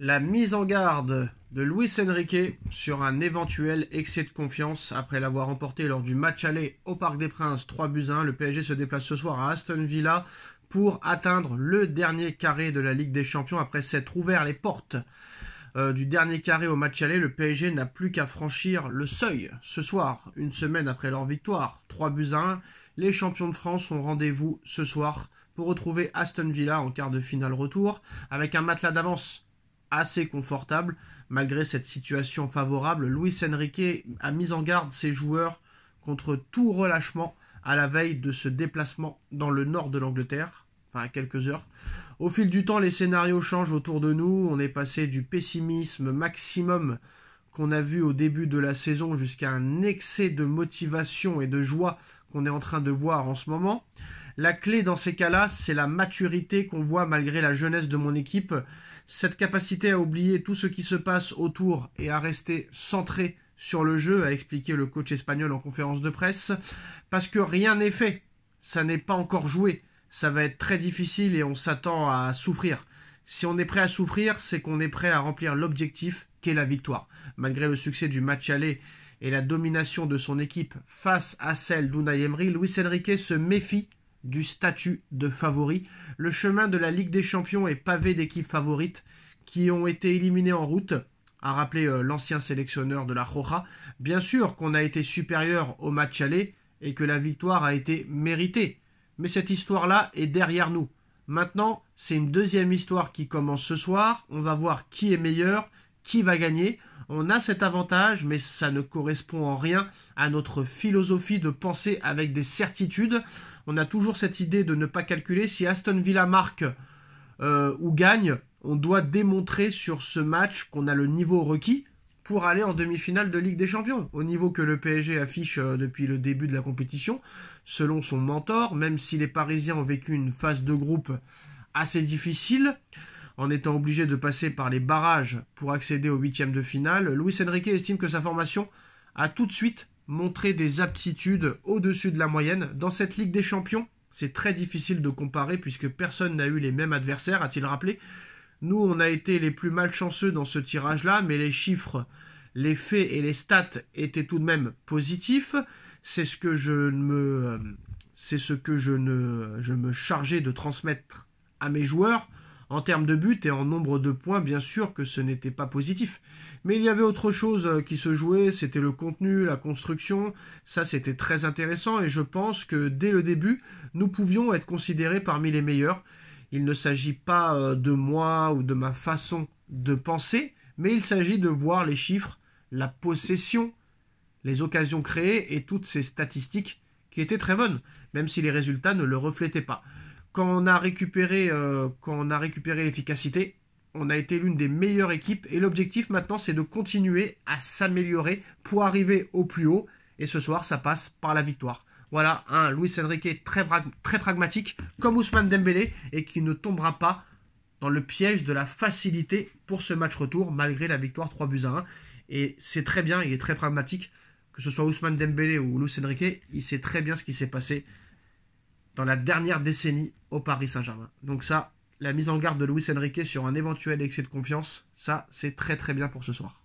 La mise en garde de Luis Enrique sur un éventuel excès de confiance après l'avoir remporté lors du match aller au Parc des Princes 3-1. Le PSG se déplace ce soir à Aston Villa pour atteindre le dernier carré de la Ligue des Champions. Après s'être ouvert les portes du dernier carré au match aller, le PSG n'a plus qu'à franchir le seuil. Ce soir, une semaine après leur victoire 3-1, les champions de France ont rendez-vous ce soir pour retrouver Aston Villa en quart de finale retour avec un matelas d'avance assez confortable. Malgré cette situation favorable, Luis Enrique a mis en garde ses joueurs contre tout relâchement à la veille de ce déplacement dans le nord de l'Angleterre, enfin à quelques heures. Au fil du temps, les scénarios changent autour de nous. On est passé du pessimisme maximum qu'on a vu au début de la saison jusqu'à un excès de motivation et de joie qu'on est en train de voir en ce moment. La clé dans ces cas-là, c'est la maturité qu'on voit malgré la jeunesse de mon équipe. Cette capacité à oublier tout ce qui se passe autour et à rester centré sur le jeu, a expliqué le coach espagnol en conférence de presse, parce que rien n'est fait, ça n'est pas encore joué, ça va être très difficile et on s'attend à souffrir. Si on est prêt à souffrir, c'est qu'on est prêt à remplir l'objectif qu'est la victoire. Malgré le succès du match aller et la domination de son équipe face à celle d'Unai Emery, Luis Enrique se méfie du statut de favori. Le chemin de la Ligue des Champions est pavé d'équipes favorites qui ont été éliminées en route, a rappelé l'ancien sélectionneur de la Roja. Bien sûr qu'on a été supérieur au match aller et que la victoire a été méritée, mais cette histoire-là est derrière nous. Maintenant, c'est une deuxième histoire qui commence ce soir. On va voir qui est meilleur, qui va gagner. On a cet avantage, mais ça ne correspond en rien à notre philosophie de penser avec des certitudes. On a toujours cette idée de ne pas calculer. Si Aston Villa marque ou gagne, on doit démontrer sur ce match qu'on a le niveau requis pour aller en demi-finale de Ligue des Champions. Au niveau que le PSG affiche depuis le début de la compétition, selon son mentor, même si les Parisiens ont vécu une phase de groupe assez difficile, en étant obligés de passer par les barrages pour accéder aux huitièmes de finale, Luis Enrique estime que sa formation a tout de suite montré des aptitudes au-dessus de la moyenne. Dans cette Ligue des Champions, c'est très difficile de comparer puisque personne n'a eu les mêmes adversaires, a-t-il rappelé. Nous, on a été les plus malchanceux dans ce tirage-là, mais les chiffres, les faits et les stats étaient tout de même positifs. C'est ce que je me chargeais de transmettre à mes joueurs. En termes de buts et en nombre de points, bien sûr que ce n'était pas positif. Mais il y avait autre chose qui se jouait, c'était le contenu, la construction. Ça, c'était très intéressant et je pense que dès le début, nous pouvions être considérés parmi les meilleurs. Il ne s'agit pas de moi ou de ma façon de penser, mais il s'agit de voir les chiffres, la possession, les occasions créées et toutes ces statistiques qui étaient très bonnes, même si les résultats ne le reflétaient pas. Quand on a récupéré l'efficacité, on a été l'une des meilleures équipes et l'objectif maintenant c'est de continuer à s'améliorer pour arriver au plus haut et ce soir ça passe par la victoire. Voilà un Luis Enrique très pragmatique comme Ousmane Dembélé et qui ne tombera pas dans le piège de la facilité pour ce match retour malgré la victoire 3-1. Et c'est très bien, il est très pragmatique, que ce soit Ousmane Dembélé ou Luis Enrique, il sait très bien ce qui s'est passé dans la dernière décennie au Paris Saint-Germain. Donc ça, la mise en garde de Luis Enrique sur un éventuel excès de confiance, ça c'est très très bien pour ce soir.